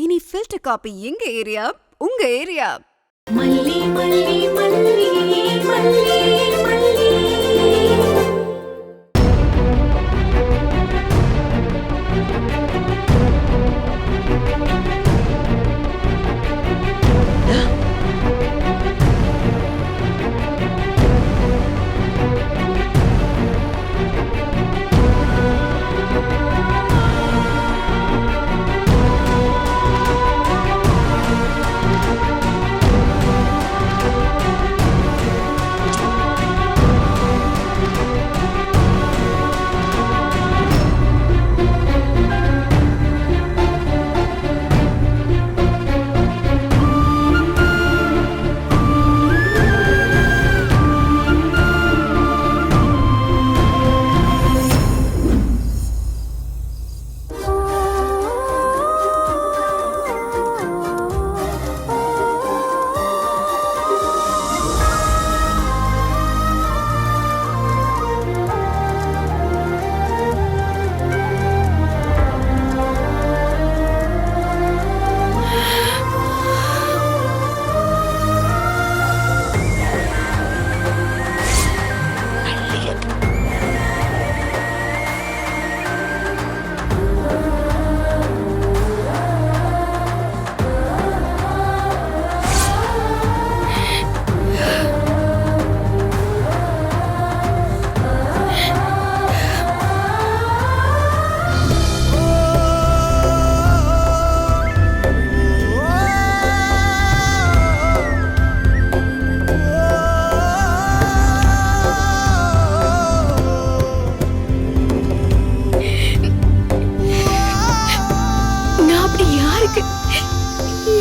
இனி filter coffee எங்க area, உங்க ஏரியா. மல்லி மல்லி மல்லி மல்லி மல்லி.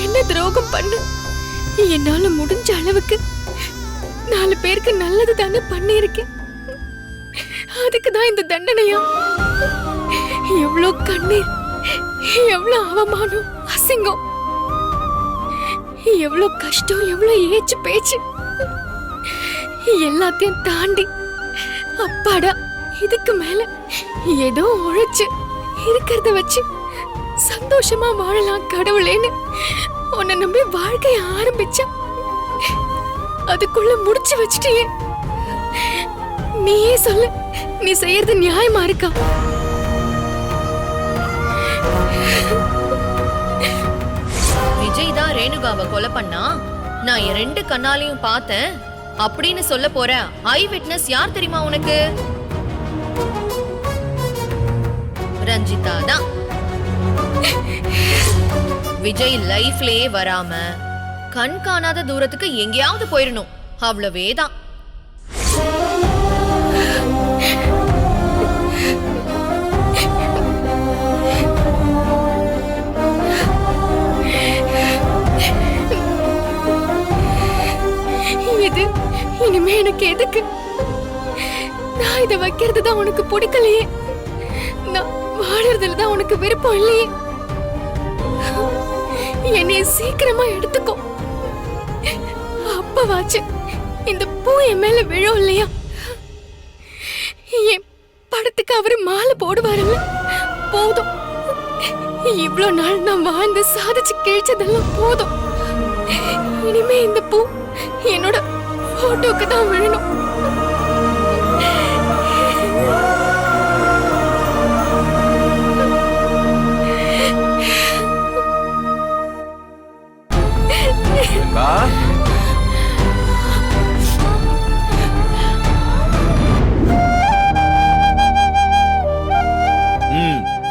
என்ன துரோகம் பண்ண? என்னால முடிஞ்ச அளவுக்கு 4 பேருக்கு நல்லது தானே பண்ணிருக்கேன். அதுக்குதான் இந்த தண்டனையா? எவ்வளவு கண்ணீர், எவ்வளவு அவமானம், அசிங்கம், எவ்வளவு கஷ்டம், எவ்வளவு ஏச்சு பேச்சு, எல்லாத்தையும் தாண்டி அப்பாடா இதுக்கு மேல ஏதோ உழைச்சு இருக்கிறத வச்சு சந்தோஷமா வாழலாம் கடவுளேன்னு உன்னை நம்பி வாழ்க்கைய ஆரம்பிச்சா அதுக்குள்ள முடிச்சு வச்சிட்டியே. நீயே சொல்லு, நீ செய்யறது நியாயமா இருக்கா? விஜய் தான் ரேணுகாவை கொலை பண்ணா, நான் என் 2 கண்ணாலையும் பார்த்தேன் அப்படின்னு சொல்ல போற ஐ விட்னஸ் யார் தெரியுமா உனக்கு? ரஞ்சிதா தான். விஜய் லைஃப்லயே வராம கண் காணாத தூரத்துக்கு எங்கேயாவது போயிடணும், அவ்வளவேதான். இது இனிமே எனக்கு எதுக்கு? நான் இதை வைக்கிறது தான் உனக்கு பிடிக்கலையே, நான் வாழறதுல தான் உனக்கு விருப்பம் இல்லையே. என்னைய சீக்கிரமா எடுத்துக்கோ. அப்பவாச்சு இந்த பூ என் மேல விழும் இல்லையா? என் படத்துக்கு அவரு மாலை போடுவாருல்ல, போதும். இவ்வளவு நாள் நான் வாழ்ந்து சாதிச்சு கிழிச்சதெல்லாம் போதும். இனிமே இந்த பூ என்னோட போட்டோக்கு தான் விழணும்.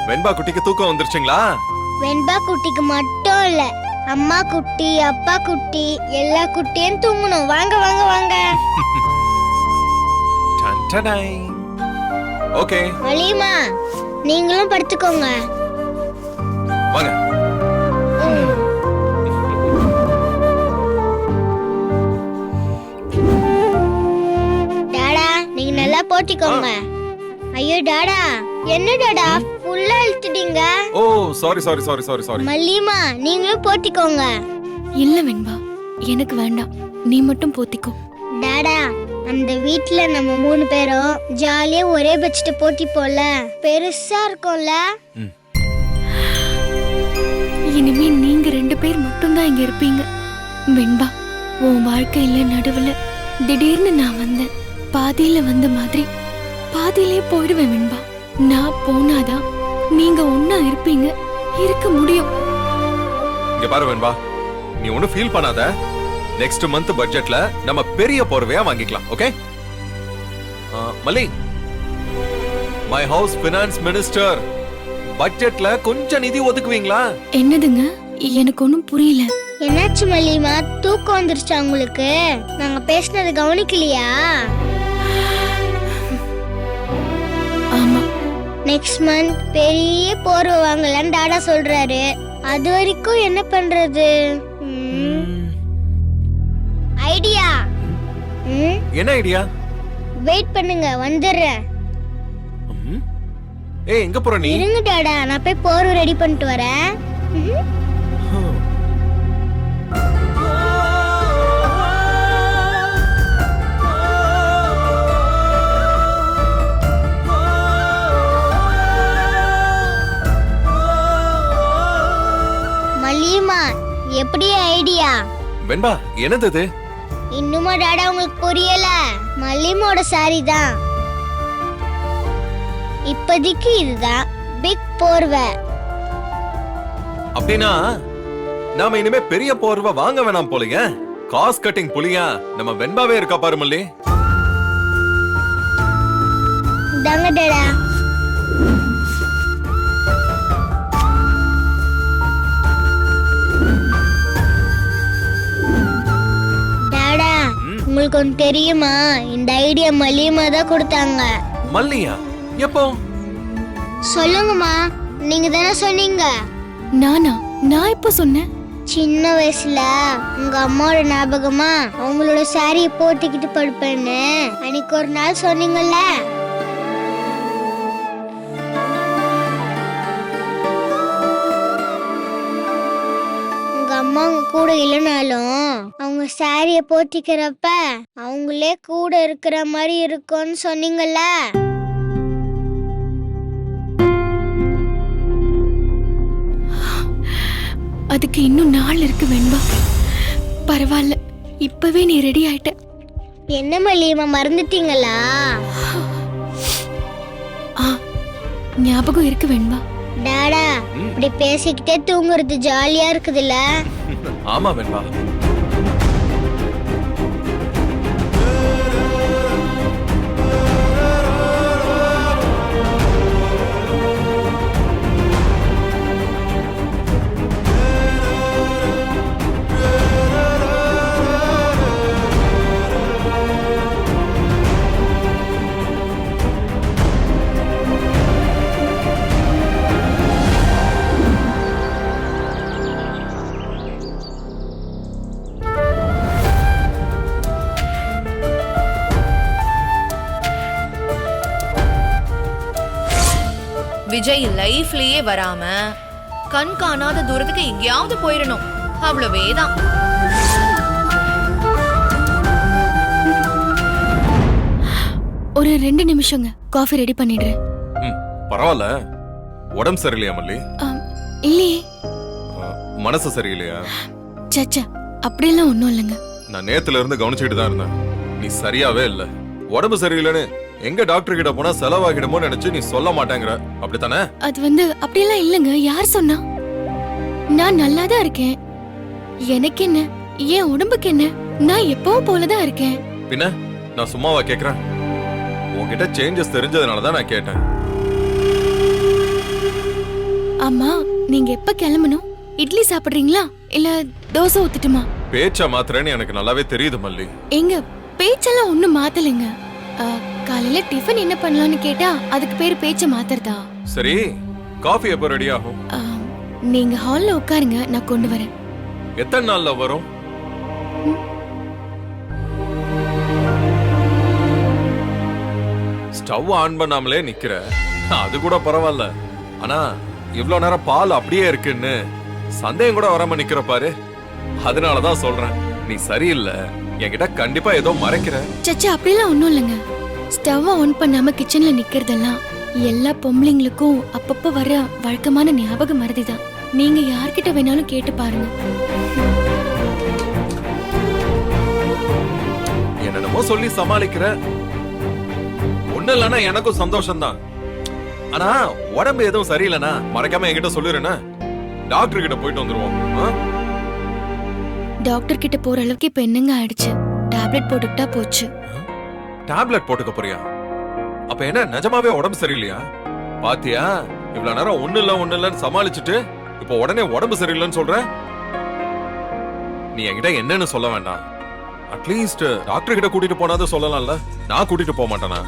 வெண்பா குட்டிக்கு தூக்கம் வந்துருச்சுங்களா? வெண்பா குட்டிக்கு மட்டும் இல்ல, அம்மா குட்டி, அப்பா குட்டி, எல்லா குட்டியும் தூங்கணும். வாங்க வாங்க வாங்க. ஓகே வலிமா, நீங்களும் படுத்துக்கோங்க. வாங்க. டாடா, நீங்க நல்லா போட்டிக்கோங்க. ஐயோ டாடா, என்ன டாடா ஃபுல்லா இழுத்துட்டீங்க? ஓ sorry sorry sorry sorry sorry. மல்லிமா, நீங்களும் போத்திக்கோங்க. இல்ல வெண்பா, எனக்கு வேண்டாம், நீ மட்டும் போத்திக்கோ. டாடா, அந்த வீட்ல நம்ம 3 பேரும் ஜாலியா ஒரே பெட்ஷீட் போட்டிப்போல, பெருசா இருக்கும்ல. இனிமே மட்டும்தான் இங்க இருப்பீங்க. வெண்பா, உன் வாழ்க்கையில நடுவுல திடீர்னு நான் வந்தேன். பாதியில வந்த மாதிரி பாதியிலே போயிடுவேன் வெண்பா. நான் போனாதான் நீங்க ஒன்னா இருப்பீங்க, இருக்க முடியும். இங்க பாரு வெண்பா, நீ ஒன்னும் ஃபீல் பண்ணாத. நெக்ஸ்ட் மந்த் பட்ஜெட்ல நம்ம பெரிய போர்வையா வாங்கிக்கலாம். ஓகே மல்லி, மை ஹவுஸ் பினான்ஸ் மினிஸ்டர், பட்ஜெட்ல கொஞ்சம் நிதி ஒதுக்குவீங்களா? என்னதுங்க? எனக்கு ஒண்ணும் புரியல. என்னாச்சு மல்லிமா, தூக்கம் வந்துருச்சா உங்களுக்கு? நாங்க பேசினது கவனிக்கலையா? ஆமா, நெக்ஸ்ட் மந்த் பெரிய போர்வை வாங்கலாம்னு டாடா சொல்றாரு. அது வரைக்கும் என்ன பண்றது? ஐடியா. என்ன ஐடியா? வெயிட் பண்ணுங்க, வந்துடுறேன். ஏய், எங்க போற நீ? இருங்க டாடா, நான் போய் போர்வை ரெடி பண்ணிட்டு வரேன். மல்லிமா, எப்படி ஐடியா? வெண்பா, என்னது இது? இன்னுமா டாடா உங்களுக்கு புரியல? மல்லிமோட சாரி தான். இப்போதைக்கு இதுதான் பிக் போர்வை. அப்படின்னா நாம இனிமே பெரிய போர்வை வாங்க வேணாம் போலீங்க. காஸ்ட் கட்டிங் புலியா நம்ம வெண்பாவே இருக்கா பாரு மல்லி. தாங்க டாடா. டாடா, உங்களுக்கு ஒன்று தெரியுமா? இந்த ஐடியா மல்லிமா தான் கொடுத்தாங்க. மல்லியா? எப்போ? சொல்லுங்கம்மா, நீங்க தானே சொன்னீங்க. நானா? நான் எப்ப சொன்னேன்? சின்ன வயசுல உங்க அம்மாவோட ஞாபகமா அவங்களோட சாரியை போட்டுக்கிட்டு படுப்பேன்னு அன்னைக்கு ஒரு நாள் சொன்னீங்கல்ல. உங்க அம்மா உங்க கூட இல்லைனாலும் அவங்க சாரியை போத்திக்கிறப்ப அவங்களே கூட இருக்கிற மாதிரி இருக்கும்னு சொன்னீங்கல்ல. அதுக்கு இன்னும் நாள் இருக்கு வெண்பா. பரவாயில்ல, இப்பவே நீ ரெடி ஆயிட்ட. என்ன மல்லியம்மா, மறந்துட்டீங்களா? ஞாபகம் இருக்கு வெண்பா. டாடா, இப்படி பேசிக்கிட்டே தூங்குறது ஜாலியா இருக்குதுல்ல? ஆமா வெண்பா. விஜய் லைஃப்லயே வராம கண் காணாத தூரத்துக்கு எங்கேயாவது போயிடணும், அவ்வளவேதான். ஒரு 2 நிமிஷங்க, காஃபி ரெடி பண்ணிடுறேன். பரவாயில்ல. உடம்பு சரியில்லையா மல்லி? இல்லையே. மனசு சரியில்லையா? சச்சா, அப்படியெல்லாம் ஒண்ணும் இல்லைங்க. நான் நேத்துல இருந்து கவனிச்சுட்டு தான் இருந்தேன். நீ சரியாவே இல்ல. உடம்பு சரியில்லைன்னு எங்க டாக்டர் கிட்ட போனா செலவாகிடுமோ நினைச்சு நீ சொல்ல மாட்டேங்கிற, அப்படித்தானே? அது அப்படியெல்லாம் இல்லைங்க. யார் சொன்னா? நான் நல்லா தான் இருக்கேன். எனக்கு என்ன, என் உடம்புக்கு என்ன, நான் எப்பவும் போலதான் இருக்கேன். பின்ன நான் சும்மாவா கேக்குறேன்? உன்கிட்ட சேஞ்சஸ் தெரிஞ்சதுனாலதான் நான் கேட்டேன். அம்மா, நீங்க எப்ப கிளம்பணும்? இட்லி சாப்பிடுறீங்களா இல்ல தோசை ஊத்துட்டுமா? பேச்ச மாத்திரன்னு எனக்கு நல்லாவே தெரியுது மல்லி. எங்க பேச்செல்லாம் ஒண்ணும் மாத்தலைங்க. காலையில டிஃபன் என்ன பண்ணலாம்னு கேட்டா அதுக்கு பேரு பேச்ச மாத்துறதா? சரி, காஃபி எப்போ ரெடி ஆகும்? நீங்க ஹால்ல உட்காருங்க, நான் கொண்டு வரேன். எத்தனை நாள்ல வரும்? ஸ்டவ் ஆன் பண்ணாமலே நிக்கிற, அது கூட பரவாயில்ல. ஆனா இவ்வளவு நேரம் பால் அப்படியே இருக்குன்னு சந்தேகம் கூட வராம நிக்கிற பாரு. அதனாலதான் சொல்றேன், நீ சரியில்லை. என்கிட்ட கண்டிப்பா ஏதோ மறைக்கிற. சச்சா, அப்படிலாம் ஒண்ணும் இல்லைங்க. ஸ்டவ் ஆன் பண்ணாம கிச்சன்ல நிக்கிறதெல்லாம் எல்லா பொம்பளைங்களுக்கும் அப்பப்ப வர வழக்கமான ஞாபகம் மறதிதான். நீங்க யார்கிட்ட வேணாலும் கேட்டு பாருங்க. என்னென்னமோ சொல்லி சமாளிக்கிற. ஒண்ணு இல்லைன்னா எனக்கும் சந்தோஷம்தான். ஆனா உடம்பு எதுவும் சரியில்லைனா மறக்காம என்கிட்ட சொல்லிடுறேன்னா டாக்டர் கிட்ட போயிட்டு வந்துருவோம். டாக்டர் கிட்ட போற அளவுக்கு இப்ப என்னங்க ஆயிடுச்சு? டேப்லெட் போட்டுக்கிட்டா போச்சு. டேப்லெட் போட்டுக்க போறியா? அப்ப என்ன நிஜமாவே உடம்பு சரியில்லையா? பாத்தியா, இவ்வளவு நேரம் ஒண்ணு இல்லன்னு சமாளிச்சுட்டு இப்ப உடனே உடம்பு சரியில்லைன்னு சொல்ற. நீ என்கிட்ட என்னன்னு சொல்ல வேண்டாம். அட்லீஸ்ட் டாக்டர் கிட்ட கூட்டிட்டு போனாத சொல்லலாம்ல. நான் கூட்டிட்டு போக மாட்டேனா?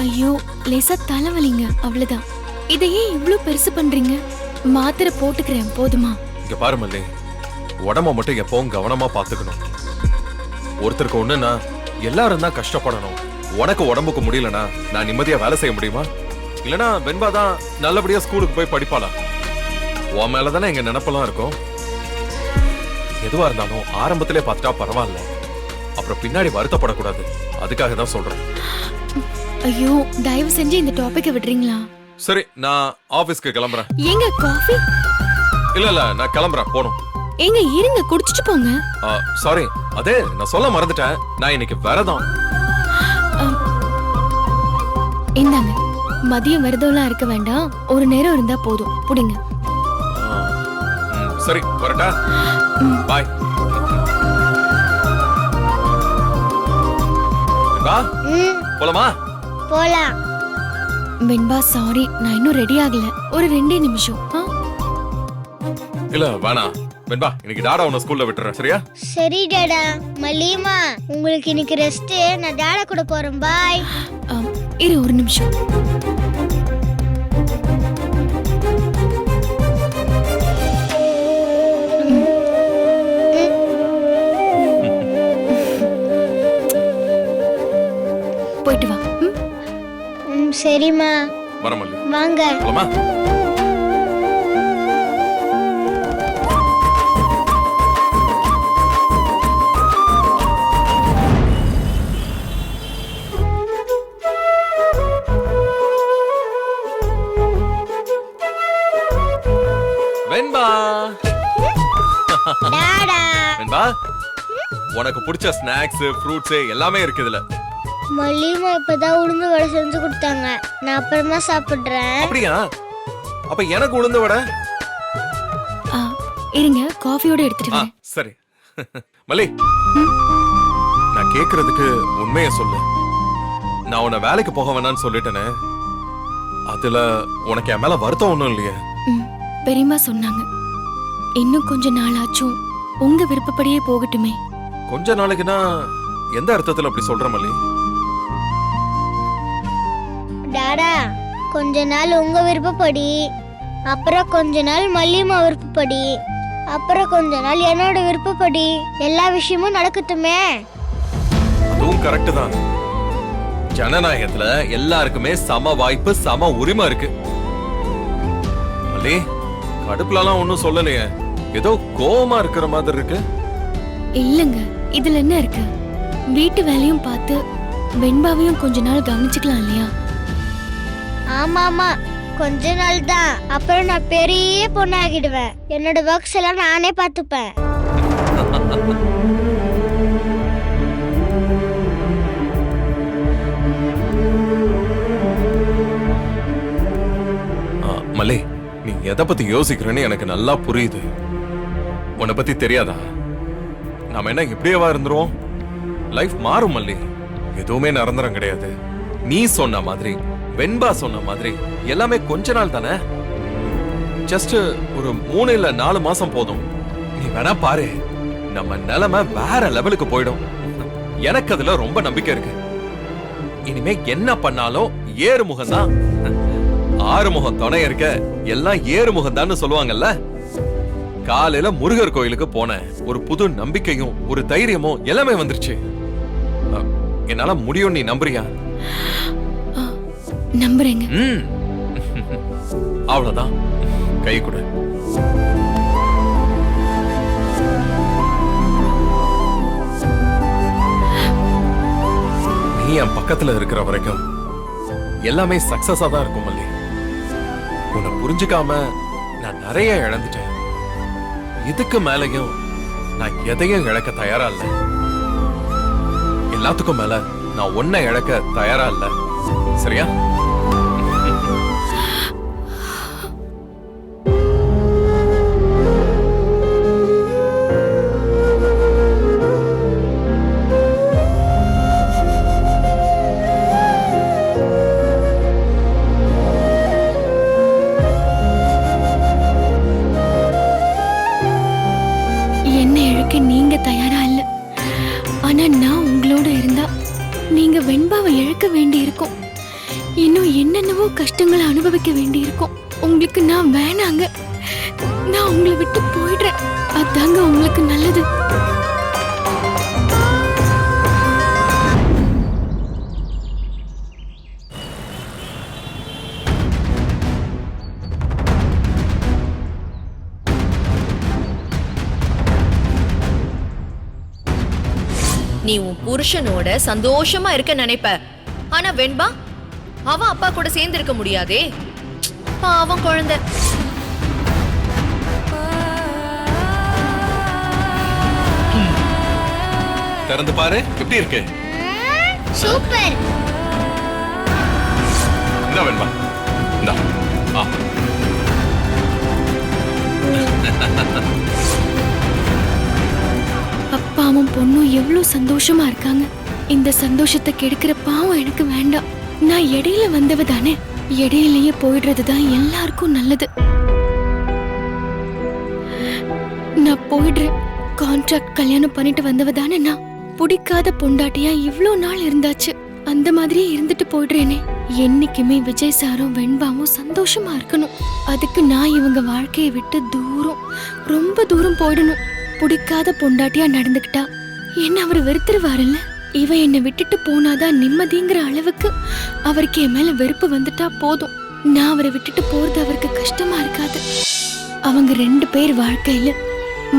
ஐயோ, லேசா தலைவலிங்க, அவ்வளவுதான். இதையே இவ்ளோ பெருசு பண்றீங்க? மாத்திரை போட்டுக்கிறேன், போதுமா? இங்க பாரு மல்லி, உடம்ப மட்டும் எப்பவும் கவனமா பாத்துக்கணும். ஒருத்தருக்கு ஒண்ணுன்னா எல்லாரும் தான் கஷ்டப்படணும். உனக்கு உடம்புக்கு முடியலனா நான் நிம்மதியா வேலை செய்ய முடியுமா? இல்லனா வெண்பா தான் நல்லபடியா ஸ்கூலுக்கு போய் படிப்பாளா? உன் மேலதானே எங்க நினைப்பெல்லாம் இருக்கும். எதுவா இருந்தாலும் ஆரம்பத்திலே பார்த்துட்டா பரவாயில்ல. அப்புறம் பின்னாடி வருத்தப்படக்கூடாது. அதுக்காக தான் சொல்றேன். ஐயோ, தயவு செஞ்சு இந்த டாபிக்க விடுறீங்களா? சரி, நான் ஆபீஸ்க்கு கிளம்புறேன். ஏங்க காஃபி? இல்ல நான் கிளம்புறேன், போணும். ஏங்க இருங்க, குடிச்சிட்டு போங்க. சாரி, அதே நான் சொல்ல மறந்துட்டேன். நான் இன்னைக்கு விரதம். இந்தாங்க, மதியம் விரதம்லாம் இருக்க வேண்டாம், ஒரு நேரம் இருந்தா போதும். புடிங்க. சரி, வரட்டா? பாய். போலாமா? போலாம். வெண்பா, சாரி, நான் இன்னும் ரெடி ஆகல. ஒரு 2 நிமிஷம். இல்ல வேணாம் வெண்பா, இன்னைக்கு டாடா உன்னை ஸ்கூல்ல விட்டுறேன், சரியா? சரி டாடா. மல்லிமா, உங்களுக்கு இன்னைக்கு ரெஸ்ட். நான் டாடா கூட போறேன். பாய். இரு ஒரு நிமிஷம். போயிட்டு வா. சரிம்மா. வர மல்லி. வாங்க. போலாமா? வெண்பா, டாடா. வெண்பா, உனக்கு பிடிச்ச ஸ்நாக்ஸ், ஃப்ரூட்ஸ் எல்லாமே இருக்கு இதுல. மல்லிமா இப்பதான் உளுந்து வடை செஞ்சு கொடுத்தாங்க. நான் அப்புறமா சாப்பிடுறேன். அப்படியா? அப்ப எனக்கு உளுந்து வடை. இருங்க, காஃபியோட எடுத்துட்டு வரேன். சரி. மல்லி, நான் கேக்குறதுக்கு உண்மையை சொல்லு. நான் உன்னை வேலைக்கு போக வேணாம்னு சொல்லிட்டேனே, அதுல உனக்கு என் மேல வருத்தம் ஒண்ணும் இல்லையே? பெரியம்மா சொன்னாங்க, இன்னும் கொஞ்ச நாளாச்சும் உங்க விருப்பப்படியே போகட்டுமே. கொஞ்ச நாளைக்குன்னா எந்த அர்த்தத்துல அப்படி சொல்ற மல்லி? டாடா, கொஞ்ச நாள் உங்க விருப்பப்படி, அப்புறம் கொஞ்ச நாள் மல்லிமா விருப்பப்படி, அப்புறம் கொஞ்ச நாள் என்னோட விருப்பப்படி. எல்லா விஷயமும் நடக்கட்டுமே. அதுவும் கரெக்ட் தான். ஜனநாயகத்துல எல்லாருக்குமே சம வாய்ப்பு, சம உரிமை இருக்கு. மல்லி, கடுப்புலாம் ஒண்ணும் சொல்லலையே. ஏதோ கோவமா இருக்கிற மாதிரி இருக்கு. இல்லங்க, இதுல என்ன இருக்கு? வீட்டு வேலையும் பார்த்து வெண்பாவையும் கொஞ்ச நாள் கவனிச்சுக்கலாம் இல்லையா? ஆமாமா, கொஞ்ச நாள் தான். அப்புறம் நான் பெரிய பொண்ணாகிடுவேன். என்னோட ஒர்க்ஸ் எல்லாம் நானே பார்த்துப்பேன். மல்லி, நீ எதை பத்தி யோசிக்கிறேன்னு எனக்கு நல்லா புரியுது. உன்னை பத்தி தெரியாதா? நாம என்ன இப்படியேவா இருந்துருவோம்? லைஃப் மாறும் மல்லி. எதுவுமே நிரந்தரம் கிடையாது. நீ சொன்ன மாதிரி, வெண்பா சொன்ன மாதிரி எல்லாமே கொஞ்ச நாள் தானே. ஜஸ்ட் ஒரு 3 இல்ல 4 மாசம் போதும். நீ வேணா பாரு, நம்ம நிலைமை வேற லெவலுக்கு போயிடும். எனக்கு அதுல ரொம்ப நம்பிக்கை இருக்கு. இனிமே என்ன பண்ணாலும் ஏறுமுகம் தான். 6 முகம் துணை இருக்க, எல்லாம் ஏறுமுகம் தான் சொல்லுவாங்கல்ல. காலையில முருகர் கோயிலுக்கு போனேன். ஒரு புது நம்பிக்கையும் ஒரு தைரியமும் எல்லாமே வந்துருச்சு. என்னால முடியும். நீ நம்புறியா? நம்புறேங்க. அவ்வளவுதான். கை கொடு. நீ என் பக்கத்துல இருக்கிற வரைக்கும் எல்லாமே சக்சஸா தான் இருக்கும் மல்லி. உன்னை புரிஞ்சுக்காம நான் நிறைய இழந்துட்டேன். இதுக்கு மேலயும் நான் எதையும் இழக்க தயாரா இல்ல. எல்லாத்துக்கும் மேல நான் ஒன்ன இழக்க தயாரா இல்ல. சரியா? என்ன இழக்க நீங்க தயாரா இல்ல. ஆனா நான் உங்களோட இருந்தா நீங்க வெண்பாவை இழக்க வேண்டி இருக்கும். இன்னும் என்னென்னவோ கஷ்டங்களை அனுபவிக்க வேண்டி இருக்கும். உங்களுக்கு நான் வேணாங்க. நான் உங்களை விட்டு போயிடுறேன். அதாங்க உங்களுக்கு நல்லது. நீ உன் புருஷனோட சந்தோஷமா இருக்க நினைப்ப. ஆனா வெண்பா அவ அப்பா கூட சேர்ந்து இருக்க முடியாதே. பாவம் குழந்தை. திறந்து பாரு, எப்படி இருக்கு? சூப்பர். என்ன வேணுமா? இந்தா. ஆ. அப்பாவும் பொண்ணும் எவ்வளவு சந்தோஷமா இருக்காங்க. இந்த சந்தோஷத்தை கெடுக்கிற பாவம் எனக்கு வேண்டாம். நான் இடையில வந்தவ தானே. இடையிலேயே போயிடுறதுதான் எல்லாருக்கும் நல்லது. நான் போயிடுறேன். கான்ட்ராக்ட் கல்யாணம் பண்ணிட்டு வந்தவ தானே நான். பிடிக்காத பொண்டாட்டியா இவ்ளோ நாள் இருந்தாச்சு. அந்த மாதிரியே இருந்துட்டு போயிடுறேனே. என்னைக்குமே விஜய் சாரும் வெண்பாவும் சந்தோஷமா இருக்கணும். அதுக்கு நான் இவங்க வாழ்க்கையை விட்டு தூரம், ரொம்ப தூரம் போயிடணும். பிடிக்காத பொண்டாட்டியா நடந்துக்கிட்டா என்ன அவர் வெறுத்துருவாருல்ல. இவ என்னை விட்டுட்டு போனாதான் நிம்மதிங்கிற அளவுக்கு அவருக்கு என் மேல வெறுப்பு வந்துட்டா போதும். நான் அவரை விட்டுட்டு போறது அவருக்கு கஷ்டமா இருக்காது. அவங்க 2 பேர் வாழ்க்கையில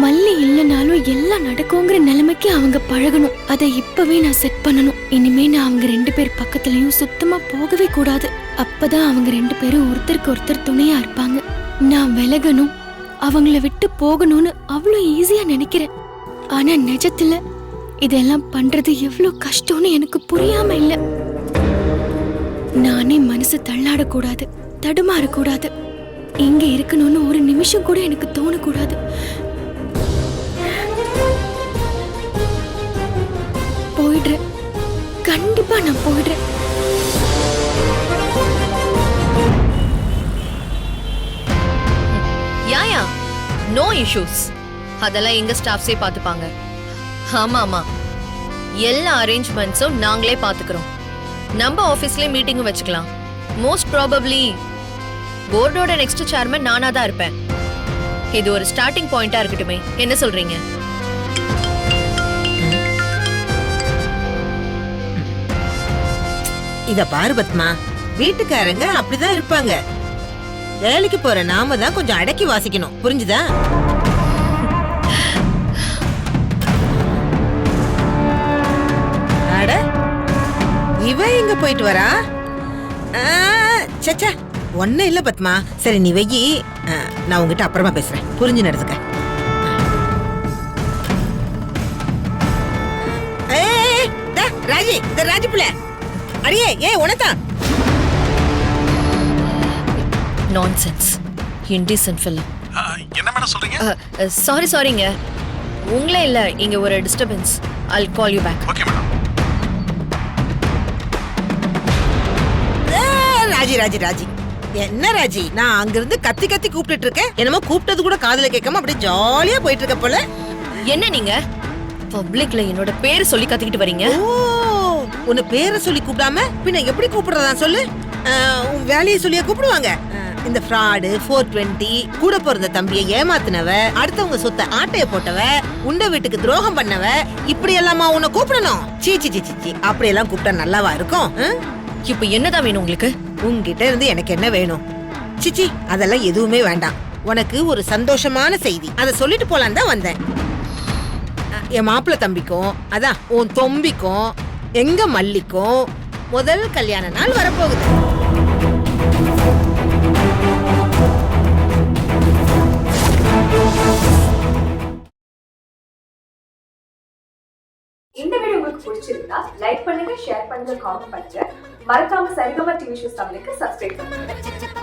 மல்லி இல்லைனாலும் எல்லாம் நடக்குங்கிற நிலைமைக்கு அவங்க பழகணும். அதை இப்பவே நான் செட் பண்ணணும். இனிமே நான் அவங்க 2 பேர் பக்கத்துலயும் சுத்தமா போகவே கூடாது. அப்பதான் அவங்க 2 பேரும் ஒருத்தருக்கு ஒருத்தர் துணையா இருப்பாங்க. நான் விலகணும், அவங்கள விட்டு போகணும்னு அவ்வளோ ஈஸியா நினைக்கிறேன். ஆனா நிஜத்துல இதெல்லாம் பண்றது எவ்வளவு கஷ்டம்னு எனக்கு புரியாம இல்ல. நானே மனசு தள்ளாடக்கூடாது, தடுமாறக்கூடாது. இங்க இருக்கணும்னு ஒரு நிமிஷம் கூட எனக்கு தோணக்கூடாது. போயிடுறேன், கண்டிப்பா நான் போயிடுறேன். யாயா நோ இஷ்யூஸ். அதெல்லாம் எங்க ஸ்டாஃப்ஸே பாத்துப்பாங்க. ஆமா ஆமா, எல்லா அரேஞ்ச்மெண்ட்ஸும் நாங்களே பாத்துக்கிறோம். நம்ம ஆபீஸ்லயே மீட்டிங்கும் வச்சுக்கலாம். மோஸ்ட் ப்ராபப்ளி போர்டோட நெக்ஸ்ட் சேர்மன் நானா தான் இருப்பேன். இது ஒரு ஸ்டார்டிங் பாயிண்டா இருக்கட்டுமே, என்ன சொல்றீங்க? இத பாரு பத்மா, வீட்டுக்காரங்க அப்படிதான் இருப்பாங்க. வேலைக்கு போற நாம தான் கொஞ்சம் அடக்கி வாசிக்கணும், புரிஞ்சுதா? அட, இவ எங்க போயிட்டு வரா? சச்சா, ஒன்னும் இல்ல பத்மா. சரி நீ வெயி, நான் உங்ககிட்ட அப்புறமா பேசுறேன். புரிஞ்சு நடந்துக்க. ராஜி, இந்த ராஜி பிள்ளை அடியே, உனதான் நான்சென்ஸ், இன்டிசென்ட் ஃபெல்லோ. என்ன மேடம் சொல்றீங்க? சாரிங்க, உங்களே இல்ல, இங்க ஒரு disturbance. I'll call you back. Okay madam. Raji Raji Raji, என்ன ராஜி, நான் அங்கிருந்து கத்தி கத்தி கூப்பிட்டு இருக்கேன். என்னமோ கூப்பிட்டது கூட காதுல கேட்காம அப்படியே ஜாலியா போயிட்டு இருக்க போல. என்ன நீங்க பப்ளிக்ல என்னோட பேரை சொல்லி கத்திக்கிட்டு வரீங்க? ஓ, உன்னை பேரை சொல்லி கூப்பிடாம பின்ன எப்படி கூப்பிடுறதா சொல்லு? உன் வேலையை சொல்லியா கூப்பிடுவாங்க? இந்த ஃப்ராடு, 420, கூட பிறந்த தம்பியை ஏமாத்தினவ, அடுத்தவங்க சொத்தை ஆட்டைய போட்டவ, உண்ட வீட்டுக்கு துரோகம் பண்ணவ, இப்படி எல்லாமா உன்னை கூப்பிடணும்? சீ சீ சீ சீ, அப்படி எல்லாம் கூப்பிட்டா நல்லாவா இருக்கும்? இப்ப என்னதான் வேணும் உங்களுக்கு? உன்கிட்ட இருந்து எனக்கு என்ன வேணும்? சிச்சி, அதெல்லாம் எதுவுமே வேண்டாம். உனக்கு ஒரு சந்தோஷமான செய்தி, அதை சொல்லிட்டு போலான்னு தான் வந்தேன். என் மாப்பிள்ள தம்பிக்கும், அதான் உன் தொம்பிக்கும், எங்க மல்லிக்கும் முதல் கல்யாண நாள் வரப்போகுது. இந்த வீடியோ உங்களுக்கு பிடிச்சிருந்தா லைக் பண்ணுங்க, ஷேர் பண்ணுங்க, காமெண்ட் பண்ணுங்க. மறக்காம சரிகமா டிவி ஷோஸ் தமிழுக்கு சப்ஸ்கிரைப் பண்ணுங்க.